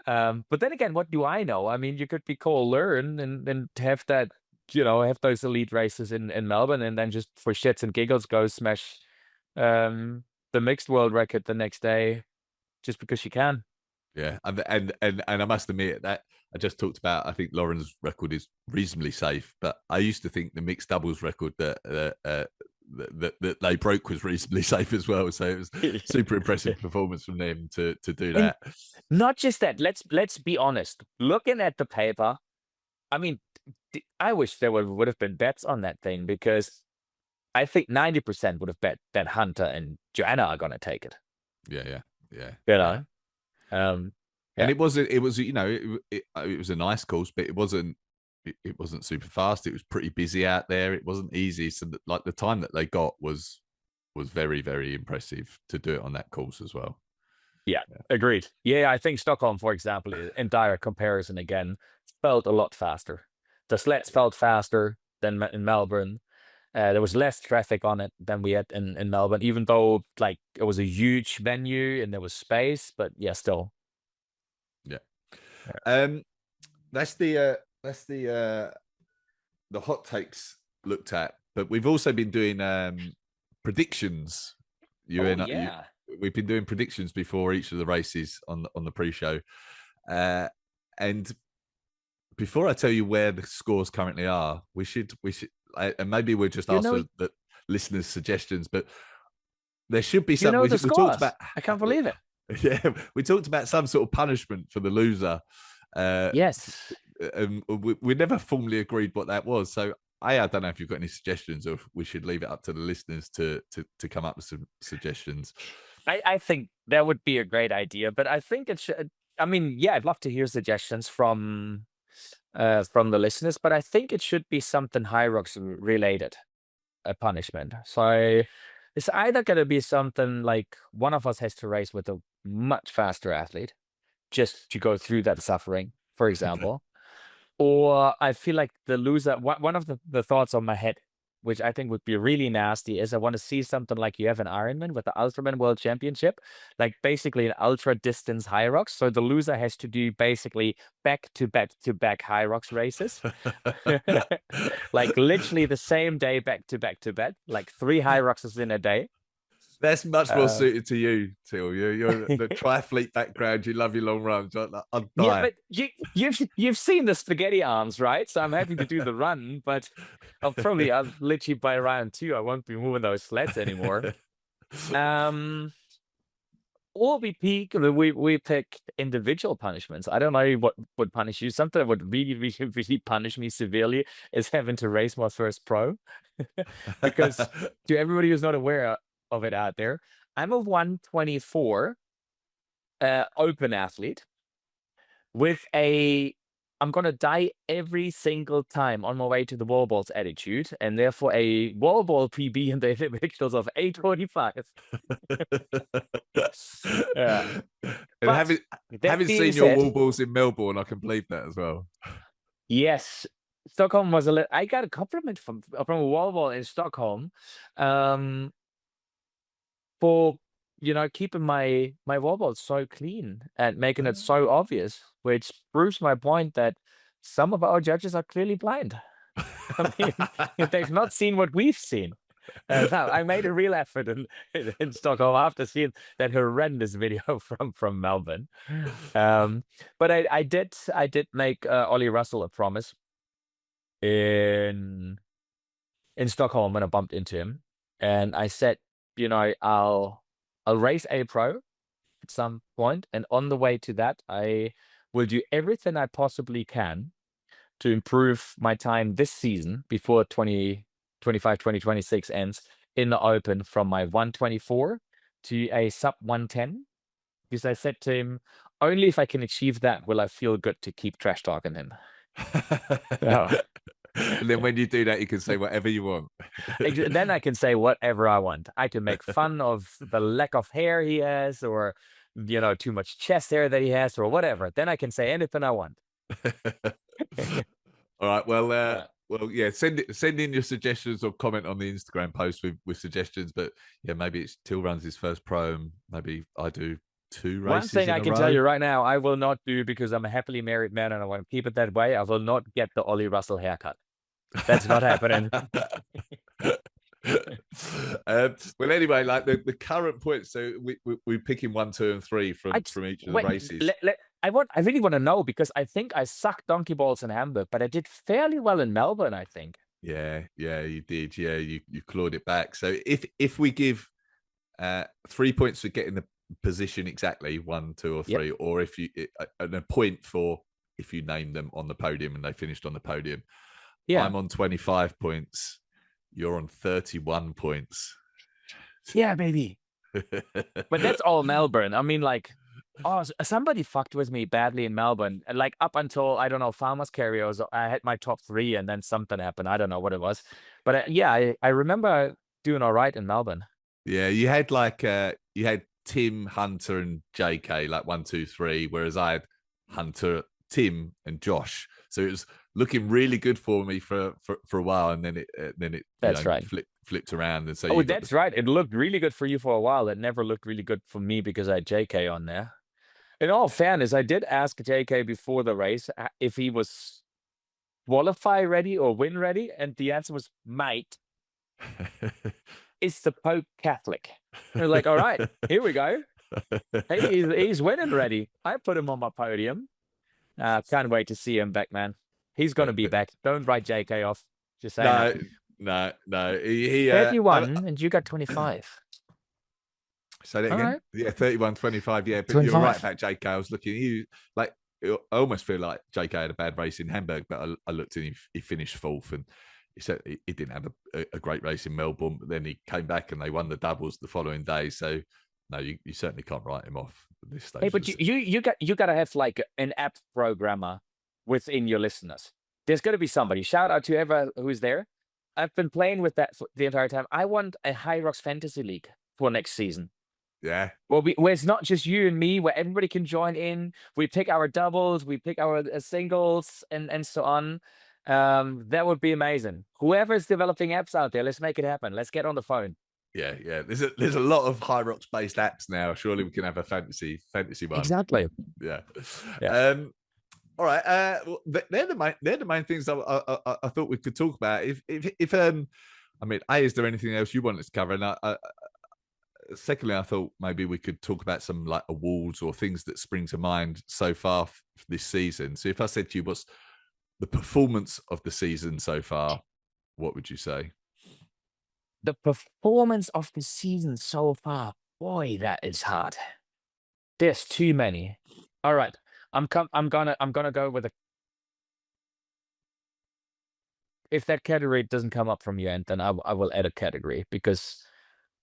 But then again, what do I know? I mean, you could be Cole Learn and have that, have those elite races in Melbourne, and then just for shits and giggles go smash the mixed world record the next day just because you can. Yeah, and I must admit that I just talked about. I think Lauren's record is reasonably safe, but I used to think the mixed doubles record that they broke was reasonably safe as well. So it was super impressive performance from them to do And that. not just that, let's be honest. Looking at the paper, I mean, I wish there would have been bets on that thing, because I think 90% would have bet that Hunter and Joanna are gonna take it. Yeah, yeah, yeah, You yeah. know? Um, And yeah. it wasn't. It was it was a nice course, but it wasn't. It wasn't super fast. It was pretty busy out there. It wasn't easy. So like the time that they got was very, very impressive to do it on that course as well. Yeah, agreed. Yeah, I think Stockholm, for example, in direct comparison again, felt a lot faster. The sleds felt faster than in Melbourne. There was less traffic on it than we had in Melbourne, even though like it was a huge venue and there was space. But yeah, still. Yeah. Yeah. Um, that's the hot takes looked at, but we've also been doing predictions. You Oh and yeah. we've been doing predictions before each of the races on the pre-show, and before I tell you where the scores currently are, we should and maybe we're just You asked know, for the listeners' suggestions, but there should be you some. know the We talked scores. about, I can't believe it. yeah, we talked about some sort of punishment for the loser. Yes. And we never formally agreed what that was. So I don't know if you've got any suggestions, or if we should leave it up to the listeners to come up with some suggestions. I think that would be a great idea, but I think it should. I mean, yeah, I'd love to hear suggestions from the listeners, but I think it should be something HYROX related, a punishment. So it's either going to be something like one of us has to race with a much faster athlete just to go through that suffering, for example. Or I feel like the loser, one of the thoughts on my head, which I think would be really nasty, is I want to see something like you have an Ironman with the Ultraman World Championship, like basically an ultra distance HYROX. So the loser has to do basically back to back to back HYROX races. Like literally the same day, back to back to back, like 3 HYROXes in a day. That's much more Uh, suited to you, Till. You're the triathlete background. You love your long runs. I'd Yeah, die. but you've seen the spaghetti arms, right? So I'm happy to do the run, but I'll literally by round 2, I won't be moving those sleds anymore. Or we pick individual punishments. I don't know what would punish you. Something that would really, really, really punish me severely is having to race my first pro. Because to everybody who's not aware of it out there, I'm a 124 open athlete with a I'm gonna die every single time on my way to the wall balls attitude, and therefore a wall ball PB in the individuals of 8:45. Yeah. And But that having being seen your said, wall balls in Melbourne, I can believe that as well. yes, Stockholm was I got a compliment from a wall ball in Stockholm, um, for keeping my wall balls so clean and making it so obvious, which proves my point that some of our judges are clearly blind. I mean, they've not seen what we've seen. No, I made a real effort in Stockholm after seeing that horrendous video from Melbourne. But I did make Ollie Russell a promise in Stockholm when I bumped into him, and I said, I'll race a pro at some point, and on the way to that, I will do everything I possibly can to improve my time this season before 2026 ends in the open from my 124 to a sub 110. Because I said to him, only if I can achieve that will I feel good to keep trash talking him. So, And then when you do that, you can say whatever you want. then I can say whatever I want. I can make fun of the lack of hair he has, or too much chest hair that he has, or whatever. Then I can say anything I want. All right. Well, Yeah. yeah. Send in your suggestions or comment on the Instagram post with suggestions. But yeah, maybe it's Till runs his first pro, and maybe I do 2 races. One thing in I a can row. tell you right now, I will not do, because I'm a happily married man and I want to keep it that way. I will not get the Ollie Russell haircut. That's not happening. Well, anyway, like the current points. So we're picking 1, 2, and 3 from each of the races. I really want to know, because I think I sucked donkey balls in Hamburg, but I did fairly well in Melbourne, I think. Yeah, you did. Yeah, you clawed it back. So if we give 3 points for getting the position exactly, 1, 2, or 3, or if you and a point for if you name them on the podium and they finished on the podium. Yeah, I'm on 25 points. You're on 31 points. Yeah, baby. But that's all Melbourne. I mean, like, somebody fucked with me badly in Melbourne. And like up until, I don't know, Farmers Carriers, I had my top 3 and then something happened. I don't know what it was. But yeah, I remember doing all right in Melbourne. Yeah, you had you had Tim, Hunter, and JK, like 1, 2, 3, whereas I had Hunter, Tim, and Josh. So it was looking really good for me for a while, and then it That's right. flipped around, and so that's right. It looked really good for you for a while. It never looked really good for me because I had JK on there. In all fairness, I did ask JK before the race if he was qualify ready or win ready, and the answer was mate. Is the Pope Catholic? They're like, all right, here we go. Hey, he's winning ready. I put him on my podium. Can't wait to see him back, man. He's going to be back. Don't write JK off. Just saying. No, no. He 31 and you got 25. say that All again. right. Yeah, 31, 25. Yeah, but you're right 25. about JK. I was looking. He like. I almost feel like JK had a bad race in Hamburg, but I looked and he finished fourth, and he said he didn't have a great race in Melbourne. But then he came back and they won the doubles the following day. So no, you certainly can't write him off at this Hey, stage. but you gotta have like an app programmer within your listeners. There's gotta be somebody. Shout out to whoever who's there. I've been playing with that for the entire time. I want a HYROX fantasy league for next season. Yeah, Where it's not just you and me, where everybody can join in. We pick our doubles, we pick our singles, and so on. That would be amazing. Whoever is developing apps out there, let's make it happen. Let's get on the phone. yeah. There's a lot of HYROX based apps now. Surely we can have a fantasy one. Exactly. Yeah. Yeah. All right. Well, they're the main things I thought we could talk about. If I mean, is there anything else you wanted to cover? And secondly, I thought maybe we could talk about some like awards or things that spring to mind so far this season. So if I said to you, what's the performance of the season so far, what would you say? The performance of the season so far, boy, that is hard. There's too many. All right. I'm gonna go with a. If that category doesn't come up from your end, then I will add a category because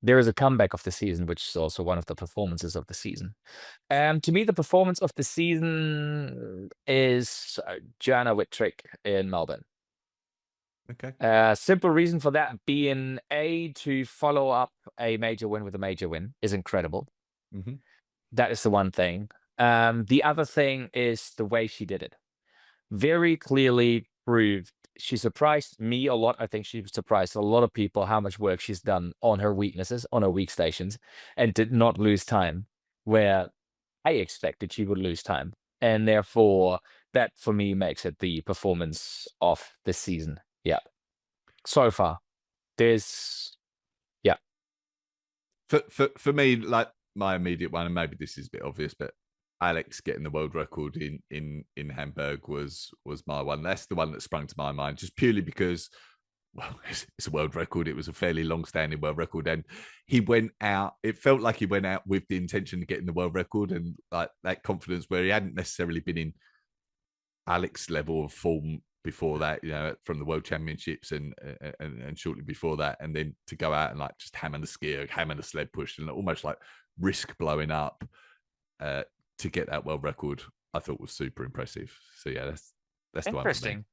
there is a comeback of the season, which is also one of the performances of the season. To me, the performance of the season is Jana Whitrick in Melbourne. Okay. Simple reason for that being to follow up a major win with a major win is incredible. Mm-hmm. That is the one thing. The other thing is the way she did it. Very clearly proved she surprised me a lot. I think she surprised a lot of people how much work she's done on her weaknesses, on her weak stations, and did not lose time where I expected she would lose time. And therefore, that for me makes it the performance of this season. Yeah. So far, there's, yeah. For me, like my immediate one, and maybe this is a bit obvious, but Alex getting the world record in Hamburg was my one. That's the one that sprung to my mind, just purely because, well, it's a world record. It was a fairly long-standing world record, and he went out. It felt like he went out with the intention of getting the world record, and like that confidence where he hadn't necessarily been in Alex level of form before that, you know, from the World Championships and shortly before that, and then to go out and like just hammer the skier, hammer the sled push, and almost like risk blowing up to get that world record, I thought was super impressive. So yeah, that's the one for me. Interesting.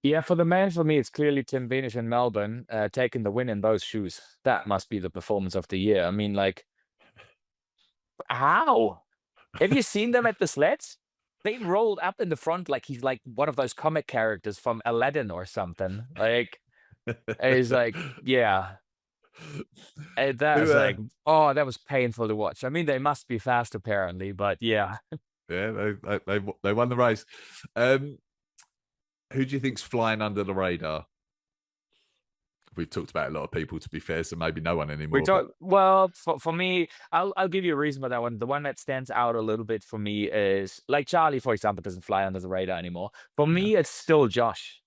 Yeah, for the man, for me, it's clearly Tim Beanish in Melbourne, taking the win in those shoes. That must be the performance of the year. I mean, like, how? Have you seen them at the sleds? They rolled up in the front like he's like one of those comic characters from Aladdin or something. Like, he's like, yeah. And that was like, oh, that was painful to watch. I mean, they must be fast apparently, but yeah. Yeah, they won the race. Who do you think's flying under the radar? We've talked about a lot of people, to be fair, so maybe no one anymore. Well, for me, I'll give you a reason for that one. The one that stands out a little bit for me is like Charlie, for example, doesn't fly under the radar anymore. For me, it's still Josh,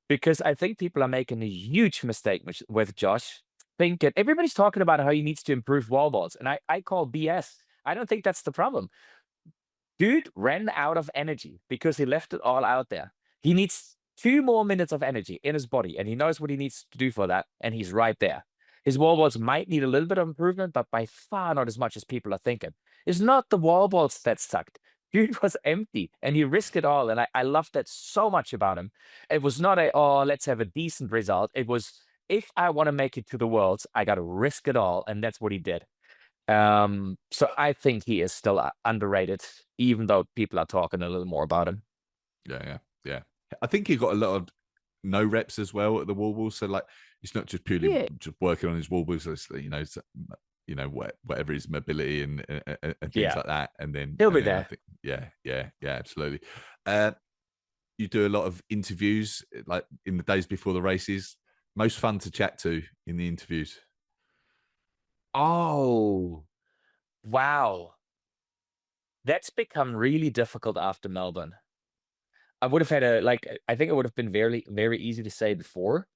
because I think people are making a huge mistake with Josh. Thinking everybody's talking about how he needs to improve wall balls, and I call BS. I don't think that's the problem. Dude ran out of energy because he left it all out there. He needs 2 more minutes of energy in his body, and he knows what he needs to do for that, and he's right there. His wall balls might need a little bit of improvement, but by far not as much as people are thinking. It's not the wall balls that sucked. Dude was empty, and he risked it all, and I love that so much about him. It was not oh, let's have a decent result. It was, if I want to make it to the Worlds, I got to risk it all, and that's what he did. So I think he is still underrated, even though people are talking a little more about him. Yeah. I think he got a lot of no reps as well at the wall balls. So like, it's not just purely just working on his wall balls. It's, whatever his mobility and things like that. And then he'll be there. Yeah, absolutely. You do a lot of interviews, like in the days before the races. Most fun to chat to in the interviews. Oh, wow. That's become really difficult after Melbourne. I would have had I think it would have been very, very easy to say before,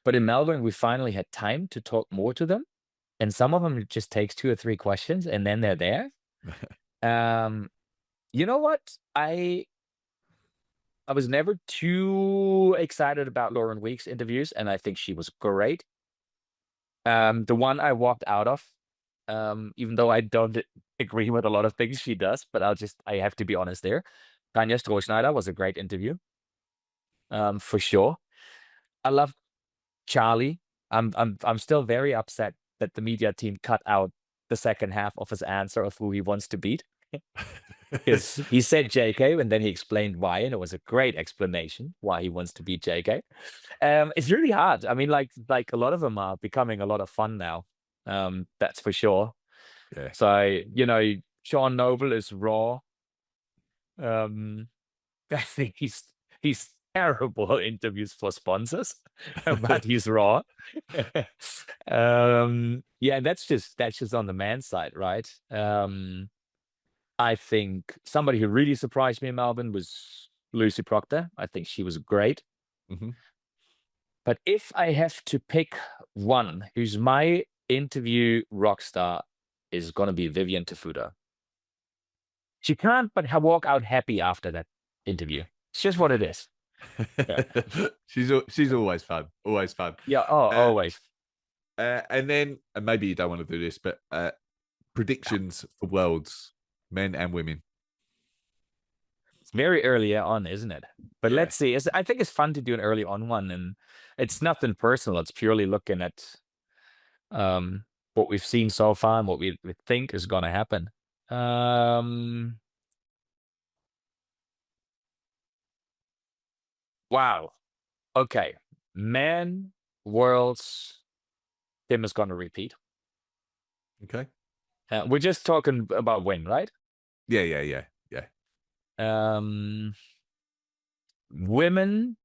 But in Melbourne, we finally had time to talk more to them. And some of them, it just takes 2 or 3 questions, and then they're there. You know what? I was never too excited about Lauren Week's interviews, and I think she was great. The one I walked out of, even though I don't agree with a lot of things she does, but I have to be honest there. Tanja Strohschneider was a great interview, for sure. I love Charlie. I'm still very upset that the media team cut out the second half of his answer of who he wants to beat. Because he said JK, and then he explained why, and it was a great explanation why he wants to beat JK. It's really hard. I mean, like a lot of them are becoming a lot of fun now. That's for sure. Yeah. So, Sean Noble is raw. I think he's terrible at interviews for sponsors, but he's raw. Yeah, that's just on the man's side, right? I think somebody who really surprised me in Melbourne was Lucy Proctor. I think she was great. Mm-hmm. But if I have to pick one who's my interview rock star, is going to be Vivian Tafuda. She can't but walk out happy after that interview. It's just what it is. Yeah. She's always fun. Always fun. Yeah. Oh, always. And then, and maybe you don't want to do this, but predictions for Worlds, men and women. It's very early on, isn't it? But let's see. I think it's fun to do an early on one, and it's nothing personal. It's purely looking at what we've seen so far and what we think is going to happen. Wow. Okay. Men, Worlds, Tim is going to repeat. Okay. We're just talking about win, right? Yeah. Women.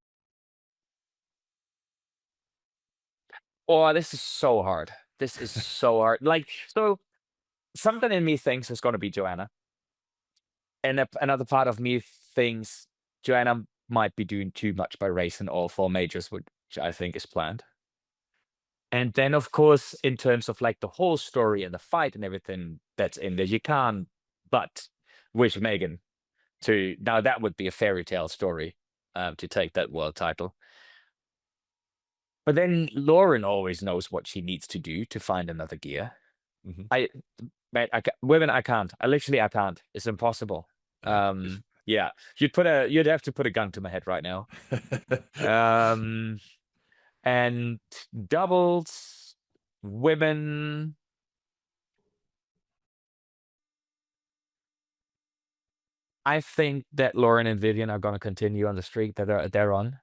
Oh, this is so hard. This is so hard. So something in me thinks it's going to be Joanna. And another part of me thinks Joanna might be doing too much by racing all 4 majors, which I think is planned. And then, of course, in terms of the whole story and the fight and everything that's in there, you can't but wish Megan to. Now, that would be a fairy tale story to take that world title. But then Lauren always knows what she needs to do to find another gear. Mm-hmm. Women, I can't. I can't. It's impossible. Yeah, you'd have to put a gun to my head right now. And doubles, women. I think that Lauren and Vivian are going to continue on the streak that they're on.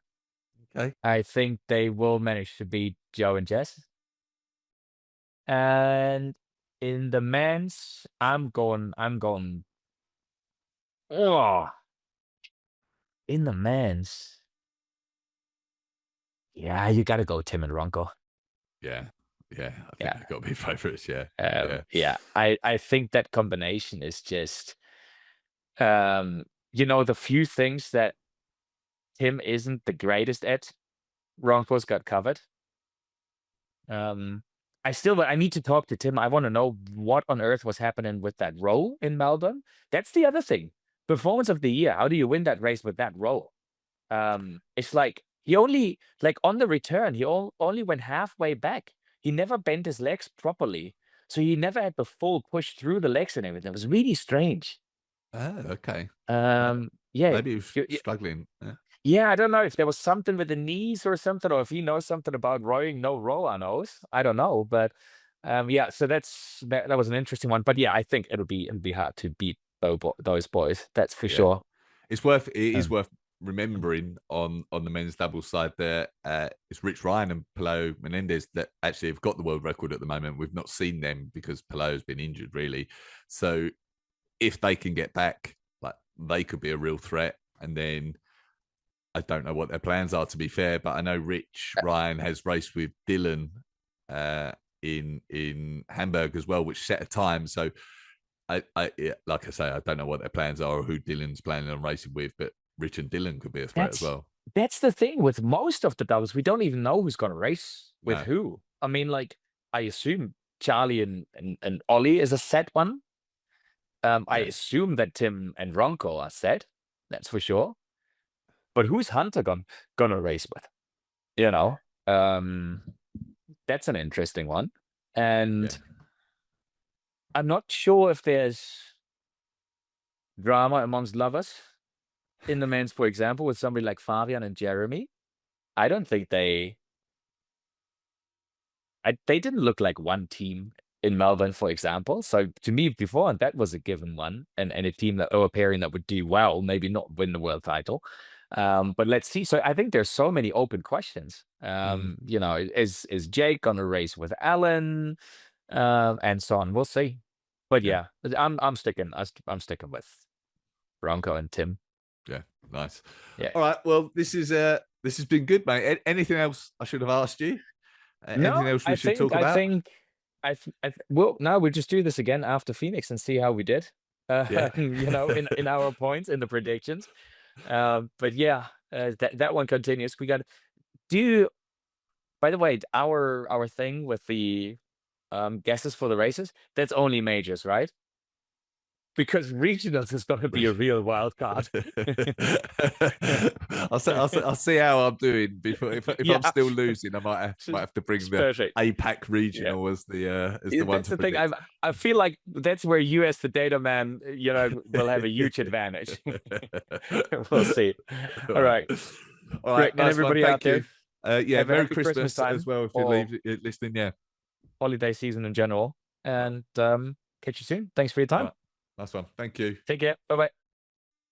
Okay. I think they will manage to beat Joe and Jess. And in the men's, I'm going. Oh, in the men's. Yeah, you got to go Tim and Ronco. Yeah. I think they've got to be favorites. Yeah. I think that combination is just, the few things that Tim isn't the greatest at, Ronco's got covered. I need to talk to Tim. I want to know what on earth was happening with that roll in Melbourne. That's the other thing. Performance of the year. How do you win that race with that roll? It's like he only, on the return, he only went halfway back. He never bent his legs properly. So he never had the full push through the legs and everything. It was really strange. Oh, okay. Yeah. Maybe he was struggling. Yeah, I don't know if there was something with the knees or something, or if he knows something about rowing no roller knows. I don't know, but so that was an interesting one. But yeah, I think it'll be hard to beat those boys. That's for sure. It is worth remembering on the men's doubles side there. It's Rich Ryan and Pello Menendez that actually have got the world record at the moment. We've not seen them because Pello's been injured, really. So if they can get back, they could be a real threat. And then I don't know what their plans are, to be fair, but I know Rich Ryan has raced with Dylan in Hamburg as well, which set a time. So like I say, I don't know what their plans are or who Dylan's planning on racing with, but Rich and Dylan could be a threat as well. That's the thing with most of the doubles. We don't even know who's going to race with No. who. I mean, like, I assume Charlie and Ollie is a set one. I Yeah. assume that Tim and Ronco are set. That's for sure. But who's Hunter gonna race with? You know, that's an interesting one. Yeah. And I'm not sure if there's drama amongst lovers in the men's, for example, with somebody like Fabian and Jeremy. I don't think they didn't look like one team in Melbourne, for example. So to me, before, that was a given one, and a team that, or a pairing that would do well, maybe not win the world title. But let's see. So I think there's so many open questions. You know, is Jake gonna race with Alan, and so on? We'll see. But yeah, I'm sticking with Bronco and Tim. Yeah, nice. Yeah. All right. Well, this has been good, mate. Anything else I should have asked you? Anything else we should talk about? Well, no, we'll just do this again after Phoenix and see how we did. Yeah. You know, in our points in the predictions. But yeah, that one continues. We got do. By the way, our thing with the guesses for the races, that's only majors, right? Because regionals is going to be a real wild card. I'll see how I'm doing before. If I'm still losing, I might have to bring the APAC regional as the one. That's the thing. I feel like that's where you, as the data man, you know, will have a huge advantage. We'll see. All right. All right. Nice, and everybody out there. Yeah, Merry Christmas time as well if you're listening. Yeah. Holiday season in general. And catch you soon. Thanks for your time. Right. Nice one. Thank you. Take care. Bye-bye.